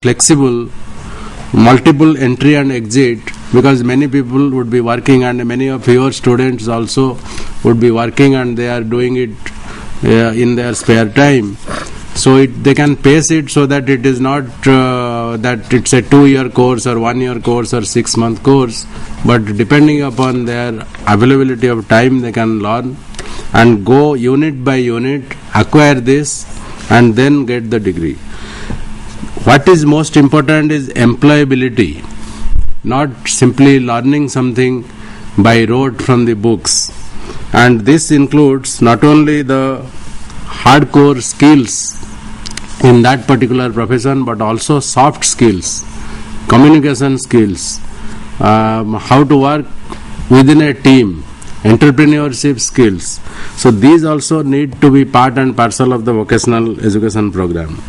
flexible, multiple entry and exit, because many people would be working and many of your students also would be working and they are doing it in their spare time. So they can pace it so that it is not that it's a 2-year course or 1-year course or 6-month course, but depending upon their availability of time they can learn and go unit by unit, acquire this and then get the degree. What is most important is employability, not simply learning something by rote from the books. And this includes not only the hardcore skills in that particular profession, but also soft skills, communication skills, how to work within a team, entrepreneurship skills. So these also need to be part and parcel of the vocational education program.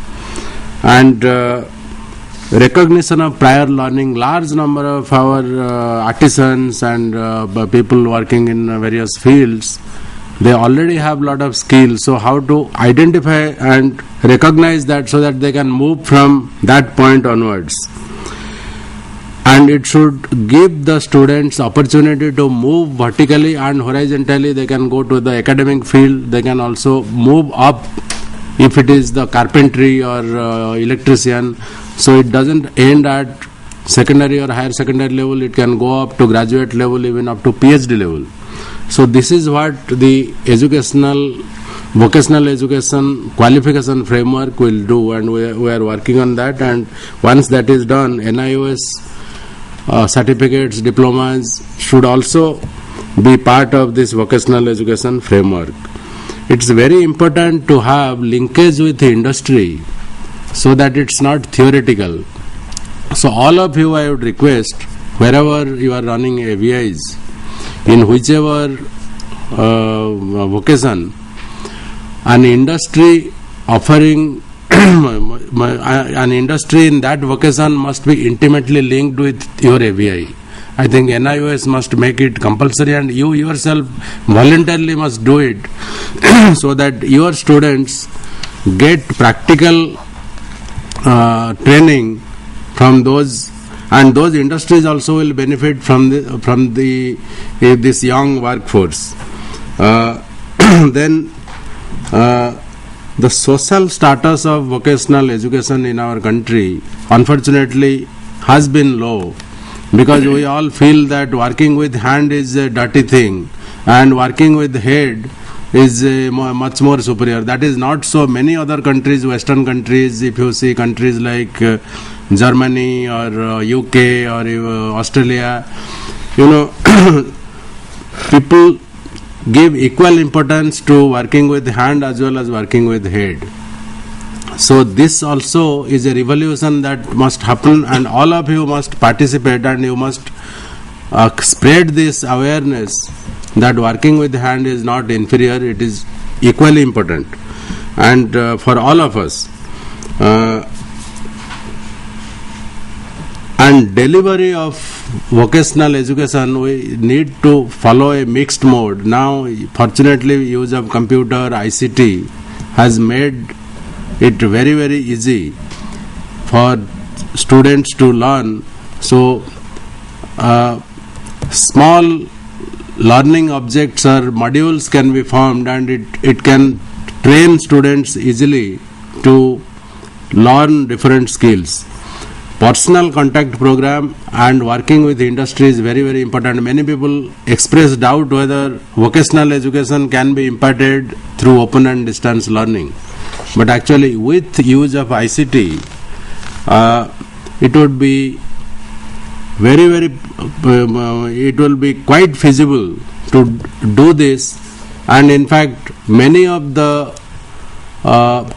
And recognition of prior learning. Large number of our artisans and people working in various fields, they already have lot of skills. So how to identify and recognize that so that they can move from that point onwards. And it should give the students opportunity to move vertically and horizontally. They can go to the academic field. They can also move up if it is the carpentry or electrician. So it doesn't end at secondary or higher secondary level. It can go up to graduate level, even up to PhD level. So this is what the vocational education qualification framework will do, and we are working on that. And once that is done, Nios certificates, diplomas should also be part of this vocational education framework. It's very important to have linkage with the industry so that it's not theoretical. So all of you, I would request, wherever you are running AVIs, in whichever vocation, an industry offering an industry in that vocation must be intimately linked with your AVI. I think Nios must make it compulsory, and you yourself voluntarily must do it so that your students get practical training from those, and those industries also will benefit from this young workforce. Then the social status of vocational education in our country unfortunately has been low, because we all feel that working with hand is a dirty thing and working with head is much more superior. That is not so. Many other countries, Western countries, if you see countries like Germany or UK or Australia, people give equal importance to working with hand as well as working with head. So this also is a revolution that must happen, and all of you must participate, and you must spread this awareness that working with hand is not inferior, it is equally important. And for all of us, and delivery of vocational education, we need to follow a mixed mode. Now, fortunately, use of computer, ICT has made it very, very easy for students to learn. So, small learning objects or modules can be formed, and it can train students easily to learn different skills. Personal contact program and working with industry is very, very important. Many people express doubt whether vocational education can be imparted through open and distance learning. But actually, with use of ICT, it would be it will be quite feasible to do this. And in fact, many of the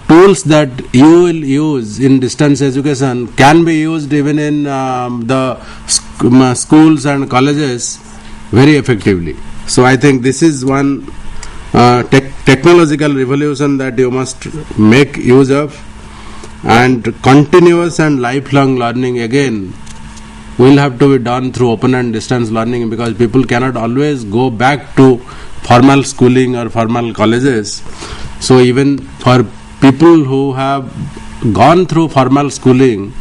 tools that you will use in distance education can be used even in the schools and colleges very effectively. So I think this is one technological revolution that you must make use of. And continuous and lifelong learning again will have to be done through open and distance learning, because people cannot always go back to formal schooling or formal colleges. So even for people who have gone through formal schooling,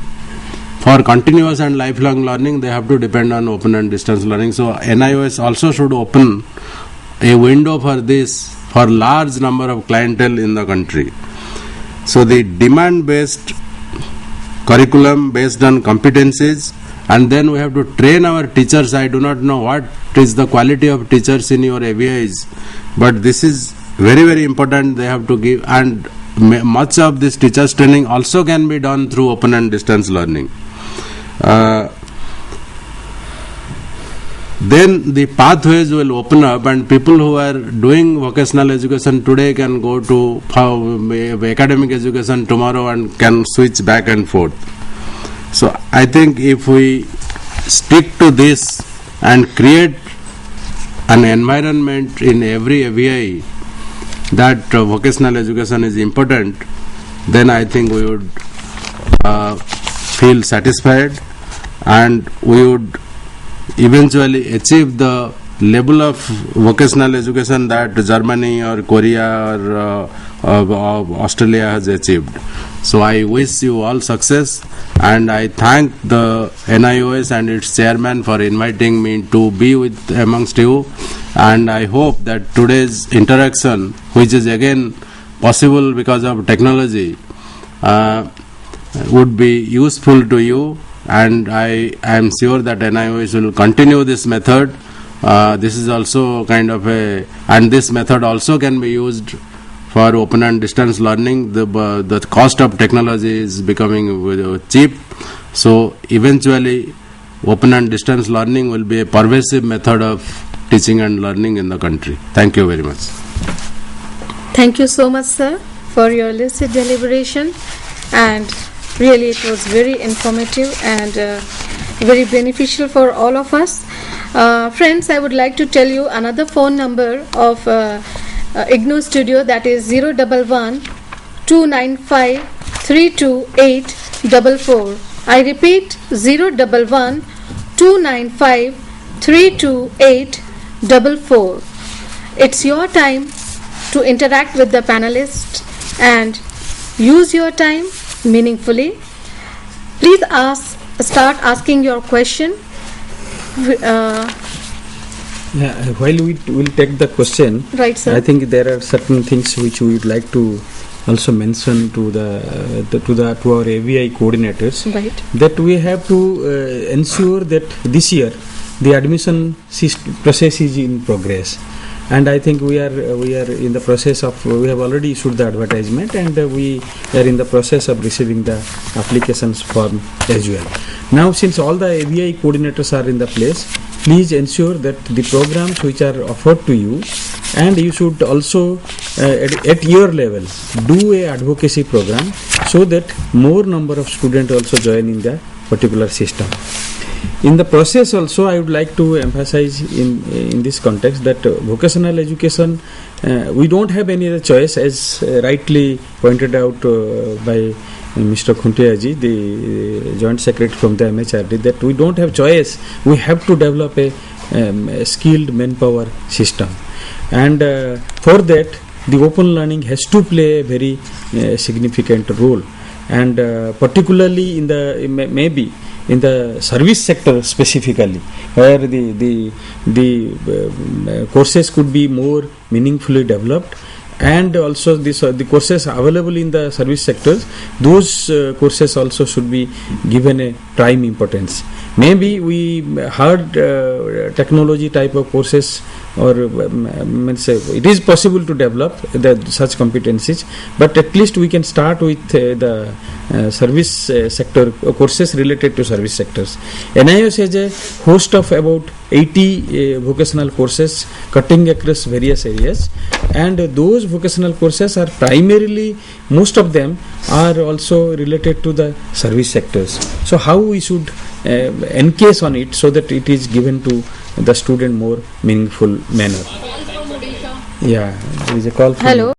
for continuous and lifelong learning, they have to depend on open and distance learning. So NIOS also should open a window for this for large number of clientele in the country. So the demand based curriculum based on competencies, and then we have to train our teachers. I do not know what is the quality of teachers in your AVIs, but this is very, very important. They have to give, and much of this teachers training also can be done through open and distance learning. Then the pathways will open up, and people who are doing vocational education today can go to academic education tomorrow and can switch back and forth. So I think if we stick to this and create an environment in every AVI that vocational education is important, then I think we would feel satisfied, and we would eventually achieve the level of vocational education that Germany or Korea or Australia has achieved. So I wish you all success, and I thank the NIOS and its chairman for inviting me to be with amongst you, and I hope that today's interaction, which is again possible because of technology, would be useful to you, and I am sure that NIOS will continue this method. This is also kind of and this method also can be used for open and distance learning. The cost of technology is becoming cheap, so eventually open and distance learning will be a pervasive method of teaching and learning in the country. Thank you very much. Thank you so much, sir, for your lucid deliberation, and really it was very informative and very beneficial for all of us. Friends, I would like to tell you another phone number of IGNOU Studio, that is 011 295 32844. I repeat, 011 295 32844. It's your time to interact with the panelists and use your time meaningfully. Please start asking your question. While we will take the question, right, sir. I think there are certain things which we would like to also mention to our AVI coordinators. Right. That we have to ensure that this year the admission process is in progress, and I think we are in the process of, we have already issued the advertisement, and we are in the process of receiving the applications form as well. Now, since all the AVI coordinators are in the place, please ensure that the programs which are offered to you, and you should also at your level do a advocacy program so that more number of students also join in the particular system. In the process also, I would like to emphasize in this context that vocational education, we don't have any other choice, as rightly pointed out by Mr. Khuntiya-ji, the Joint Secretary from the MHRD, that we don't have choice. We have to develop a skilled manpower system, and for that the open learning has to play a very significant role, and particularly in the maybe in the service sector specifically, where the courses could be more meaningfully developed, and also the courses available in the service sectors, those courses also should be given a prime importance. Maybe we heard technology type of courses, or it is possible to develop such competencies, but at least we can start with the service sector courses related to service sectors. NIOS has a host of about 80 vocational courses cutting across various areas, and those vocational courses are primarily, most of them are also related to the service sectors. So how we should encase on it so that it is given to the student more meaningful manner. Yeah, there is a call from Hello.